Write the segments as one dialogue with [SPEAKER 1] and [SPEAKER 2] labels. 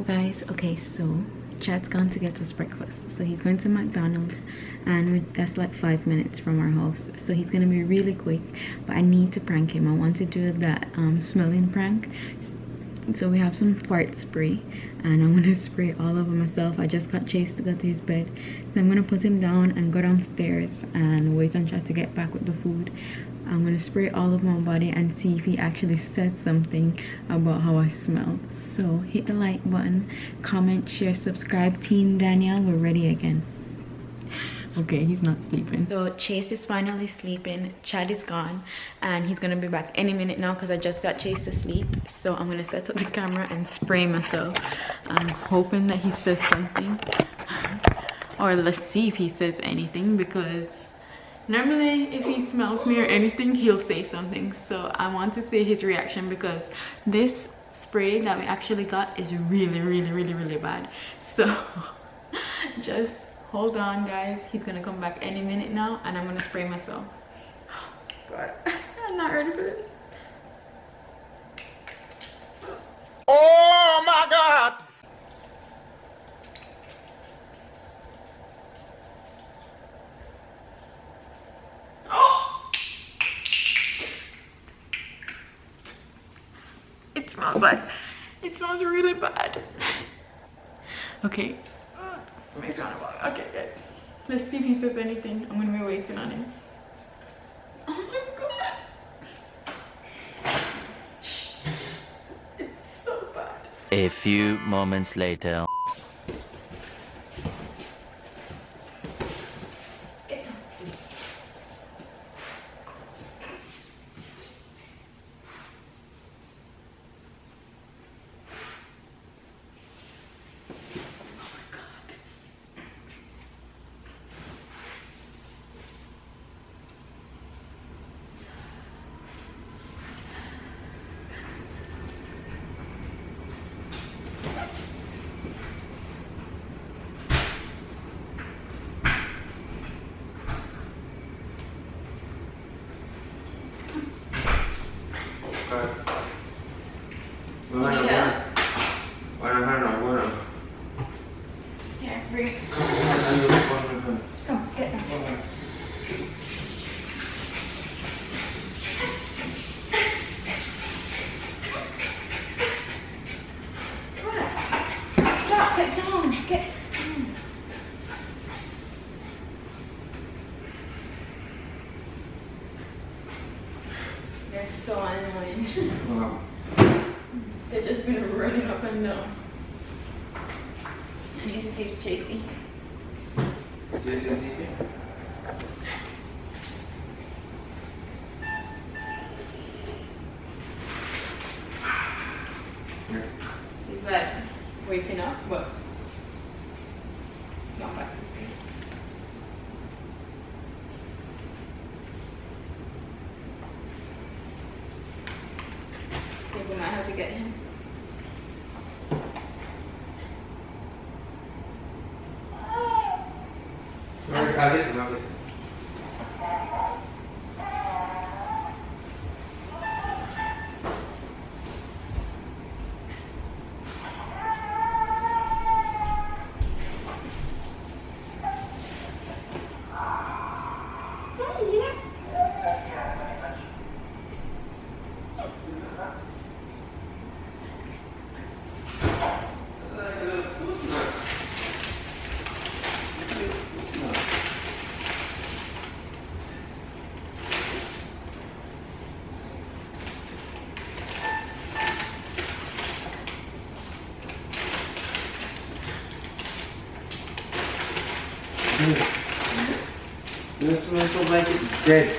[SPEAKER 1] guys? Okay, so Chad's gone to get us breakfast, so he's going to McDonald's, and that's like 5 minutes from our house, so he's gonna be really quick. But I need to prank him. I want to do that smelling prank. So we have some fart spray, and I'm gonna spray all over myself. I just got Chase to go to his bed, so I'm gonna put him down and go downstairs and wait on Chad to get back with the food. I'm gonna spray all over my body and see if he actually said something about how I smell. So hit the like button, comment, share, subscribe. Team Danielle, we're ready again. Okay, he's not sleeping. So Chase is finally sleeping. Chad is gone, and he's gonna be back any minute now because I just got Chase to sleep. So I'm gonna set up the camera and spray myself. I'm hoping that he says something, or let's see if he says anything, because normally if he smells me or anything, he'll say something. So I want to see his reaction, because this spray that we actually got is really bad. So just hold on, guys. He's gonna come back any minute now, and I'm gonna spray myself. God, I'm not ready for this.
[SPEAKER 2] Oh my God!
[SPEAKER 1] It smells really bad. Okay. Makes me wanna vomit. Okay, guys. Let's see if he says anything. I'm gonna be waiting on him. Oh my God. It's so bad.
[SPEAKER 3] A few moments later.
[SPEAKER 1] Here, bring it. Come, get that. Stop, get down, get down. They're so annoying.
[SPEAKER 2] Wow.
[SPEAKER 1] They've just been running up and down. I need to see JC.
[SPEAKER 2] JC's sleeping?
[SPEAKER 1] He's like waking up, but not back to sleep. I think we might have to get him.
[SPEAKER 2] I'll get him. This smells like it's dead.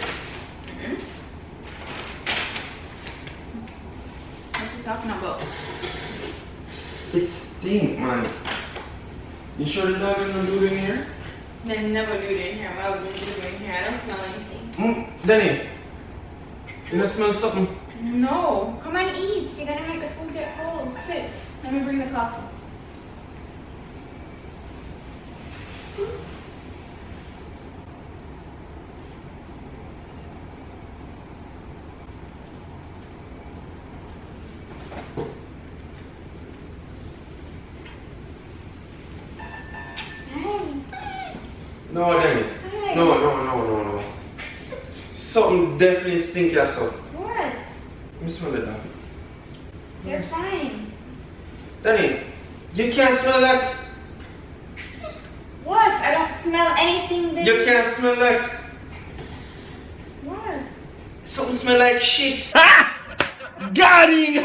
[SPEAKER 1] What's he talking about?
[SPEAKER 2] It stinks, man. You sure the dog doesn't do it in here?
[SPEAKER 1] They never do it in here. Why would we do it in here? I don't smell anything.
[SPEAKER 2] Danny, you don't smell something?
[SPEAKER 1] No. Come on, eat. You're gonna make the food get cold. Sit. Let me bring the coffee.
[SPEAKER 2] No, Danny.
[SPEAKER 1] Hey.
[SPEAKER 2] No. Something definitely stinky or so.
[SPEAKER 1] What?
[SPEAKER 2] Let me smell it now.
[SPEAKER 1] You're fine.
[SPEAKER 2] Danny, you can't smell that.
[SPEAKER 1] What? I don't smell anything, baby.
[SPEAKER 2] You can't smell that.
[SPEAKER 1] What?
[SPEAKER 2] Something smell like shit. Got him!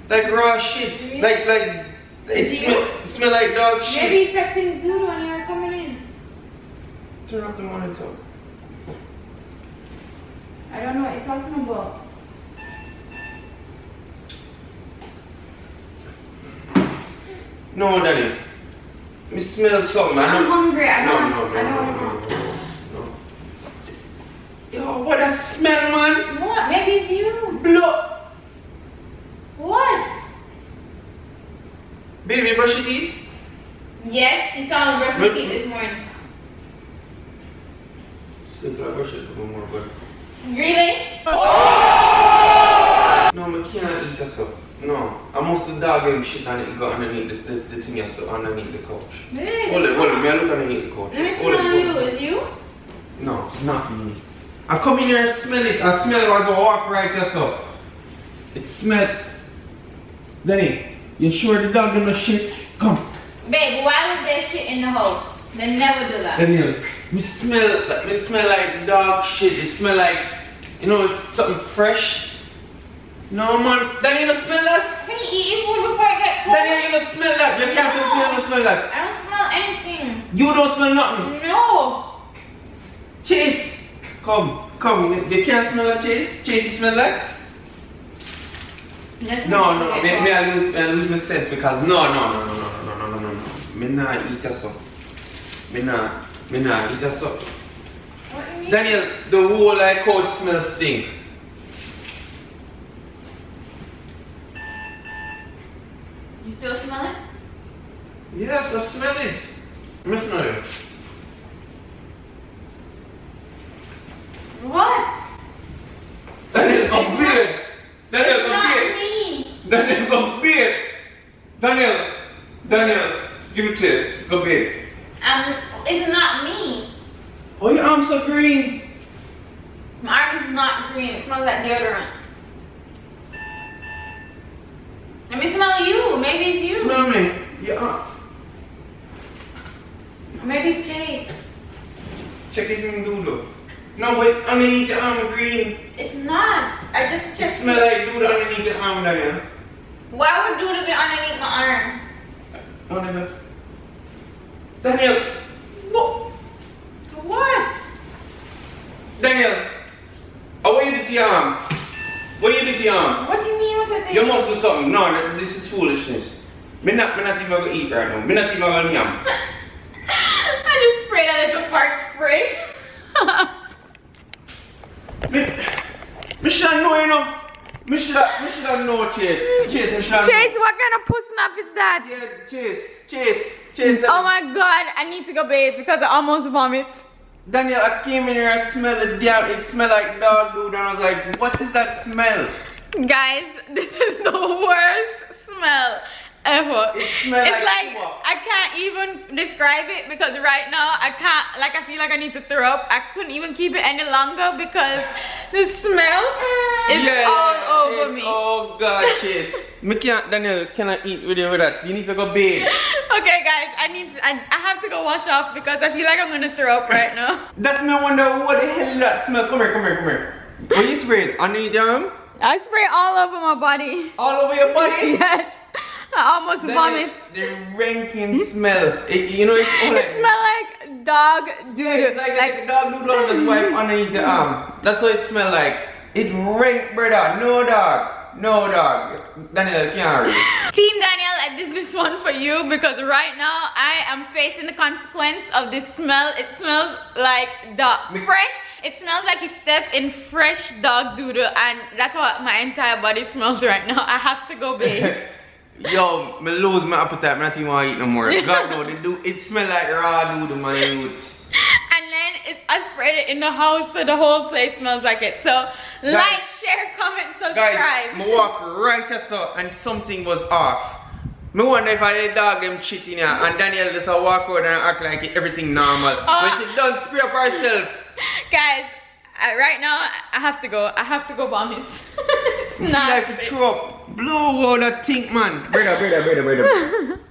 [SPEAKER 2] Like raw shit.
[SPEAKER 1] Really?
[SPEAKER 2] Like it smell like dog shit.
[SPEAKER 1] Maybe it's that thing doodle when you were coming in.
[SPEAKER 2] Turn off the monitor.
[SPEAKER 1] I don't know what you're talking about.
[SPEAKER 2] No, Danny. Me smell something.
[SPEAKER 1] I'm hungry. I don't
[SPEAKER 2] No.
[SPEAKER 1] want to.
[SPEAKER 2] Yo, what that smell, man?
[SPEAKER 1] What? Maybe it's you.
[SPEAKER 2] Blood.
[SPEAKER 1] What?
[SPEAKER 2] Baby, brush your teeth.
[SPEAKER 1] Yes, you saw me brush my teeth this morning.
[SPEAKER 2] Still try to brush it a little more, but.
[SPEAKER 1] Really?
[SPEAKER 2] No, I can't eat that stuff. No. I must have dog him shit and it got underneath the thing here, so underneath the couch.
[SPEAKER 1] Really?
[SPEAKER 2] Hold it. May I look underneath the couch?
[SPEAKER 1] Let me
[SPEAKER 2] Hold
[SPEAKER 1] smell
[SPEAKER 2] it.
[SPEAKER 1] you. Is you?
[SPEAKER 2] No, it's not me. I come in here and smell it. I smell it as I walk right there, so. It smell. Danny, you sure the dog done shit? Come.
[SPEAKER 1] Babe, why would they shit in the house? They never do that.
[SPEAKER 2] Daniel, me smell like dog shit. It smell like, you know, something fresh. No man, Daniel, you smell that?
[SPEAKER 1] Can you eat food before I get cold?
[SPEAKER 2] Daniel, you don't smell that. You can't tell me you don't smell that.
[SPEAKER 1] I don't smell anything.
[SPEAKER 2] You don't smell nothing.
[SPEAKER 1] No.
[SPEAKER 2] Chase, come. You can't smell that, Chase. Chase, you smell that? No. May I lose my sense because no. Me nah eat that stuff. Me nah eat that stuff.
[SPEAKER 1] What do you mean?
[SPEAKER 2] Daniel, the whole like couch smells stink.
[SPEAKER 1] You still smell it?
[SPEAKER 2] Yes, I smell it. I smell it.
[SPEAKER 1] What?
[SPEAKER 2] Daniel,
[SPEAKER 1] It's
[SPEAKER 2] come beard. Daniel,
[SPEAKER 1] It's
[SPEAKER 2] come
[SPEAKER 1] not
[SPEAKER 2] beard.
[SPEAKER 1] me.
[SPEAKER 2] Daniel, come beard. Daniel, give me this. Come beard.
[SPEAKER 1] It's not me.
[SPEAKER 2] Oh, your arms are green.
[SPEAKER 1] My arm is not green. It smells like deodorant. Let me smell you. Maybe it's you.
[SPEAKER 2] Smell me. Yeah.
[SPEAKER 1] Maybe it's Chase.
[SPEAKER 2] Check if you can doodle. No, but underneath your arm green.
[SPEAKER 1] It's not. I just
[SPEAKER 2] It
[SPEAKER 1] checked.
[SPEAKER 2] smell like doodle underneath your arm, Daniel.
[SPEAKER 1] Why would doodle be underneath my arm?
[SPEAKER 2] Whatever. Daniel. What?
[SPEAKER 1] What?
[SPEAKER 2] Daniel. What you did to your arm? What you did to your arm?
[SPEAKER 1] What do you mean? What's the thing?
[SPEAKER 2] You must do something. No, this is foolishness. Me not even gonna eat right now. Me not even gonna yum.
[SPEAKER 1] I just sprayed a little fart spray.
[SPEAKER 2] Me should have known, you know. Me should have known, Chase. Chase, me should have
[SPEAKER 1] Chase, what kind of puss snap is that?
[SPEAKER 2] Yeah, Chase.
[SPEAKER 1] Oh my god, I need to go bathe because I almost vomit.
[SPEAKER 2] Daniel, I came in here, I smelled it down. It smelled like dog food, and I was like, what is that smell?
[SPEAKER 1] Guys, this is the worst smell ever.
[SPEAKER 2] It smells
[SPEAKER 1] It's like
[SPEAKER 2] what?
[SPEAKER 1] I can't even describe it because right now I feel like I need to throw up. I couldn't even keep it any longer because the smell is all over
[SPEAKER 2] Chase,
[SPEAKER 1] me.
[SPEAKER 2] Oh God, Chase. Me can't, Daniel, cannot eat with you with that. You need to go bathe.
[SPEAKER 1] Okay guys, I have to go wash off because I feel like I'm gonna throw up right now.
[SPEAKER 2] That's me wonder what the hell that smell. Come here. What you spray it? Underneath your arm?
[SPEAKER 1] I spray all over my body.
[SPEAKER 2] All over your body?
[SPEAKER 1] Yes. I almost vomit.
[SPEAKER 2] The ranking smell. You know,
[SPEAKER 1] It smells like dog doo.
[SPEAKER 2] It's like a dog doodle on the wipe underneath your arm. That's what it smell like. It rank, brother. No dog. Daniel, can't read.
[SPEAKER 1] Team Daniel, I did this one for you because right now I am facing the consequence of this smell. It smells like dog fresh. It smells like you stepped in fresh dog doodle, and that's what my entire body smells right now. I have to go bathe.
[SPEAKER 2] Yo, me lose my appetite. I don't even want to eat no more. God no, it smell like raw doodle, my youth.
[SPEAKER 1] And then I sprayed it in the house so the whole place smells like it. So
[SPEAKER 2] Guys,
[SPEAKER 1] like, share, comment, subscribe.
[SPEAKER 2] Guys, I walk right there so, and something was off. Me wonder if I dog them cheating here and Danielle just walk out and act like everything normal. When she done spray up herself.
[SPEAKER 1] Guys, right now I have to go. I have to go vomit. It's
[SPEAKER 2] not. Like to throw up. Blow out that thing, man. Brother.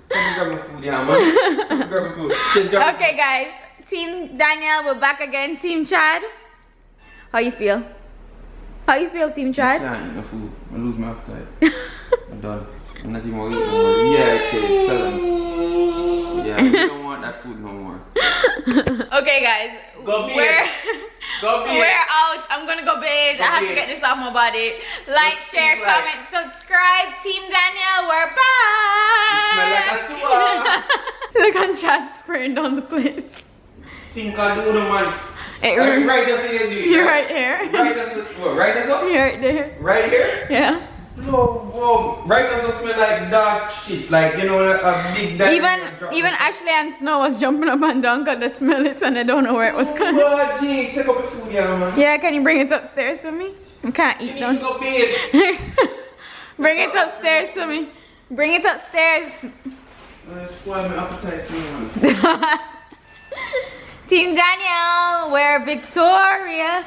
[SPEAKER 2] Come grab my food, yeah, man. Grab my food.
[SPEAKER 1] Okay, guys. Team Danielle, we're back again. Team Chad, how you feel? How you feel, Team Chad?
[SPEAKER 2] I can't eat no food. I lose my appetite. I'm done. I'm not even gonna eat no more. Yeah, it is. Tell them. Yeah, we don't want that food no more.
[SPEAKER 1] Okay, guys.
[SPEAKER 2] Go bathe.
[SPEAKER 1] We're out. I'm gonna go bathe. I have to get this off my body. Like, share, comment, subscribe. Team Danielle, we're back.
[SPEAKER 2] You smell like a sewer.
[SPEAKER 1] Look on Chad spraying down the place.
[SPEAKER 2] Stink on the other man.
[SPEAKER 1] Hey,
[SPEAKER 2] right as you do.
[SPEAKER 1] You're right here.
[SPEAKER 2] Right as what? Right as up?
[SPEAKER 1] You're right there.
[SPEAKER 2] Right here?
[SPEAKER 1] Yeah.
[SPEAKER 2] Whoa. Right as I smell like dog shit. Like, you know, a big dog.
[SPEAKER 1] Even Ashley and Snow was jumping up and down because they smell it and they don't know where it was coming.
[SPEAKER 2] Oh, gee, take up the food, yeah, man.
[SPEAKER 1] Yeah, can you bring it upstairs for me? I can't eat
[SPEAKER 2] You need to go bathe.
[SPEAKER 1] Bring it upstairs for me. Bring it upstairs.
[SPEAKER 2] Spoil my appetite, man.
[SPEAKER 1] Team Danielle, we're victorious.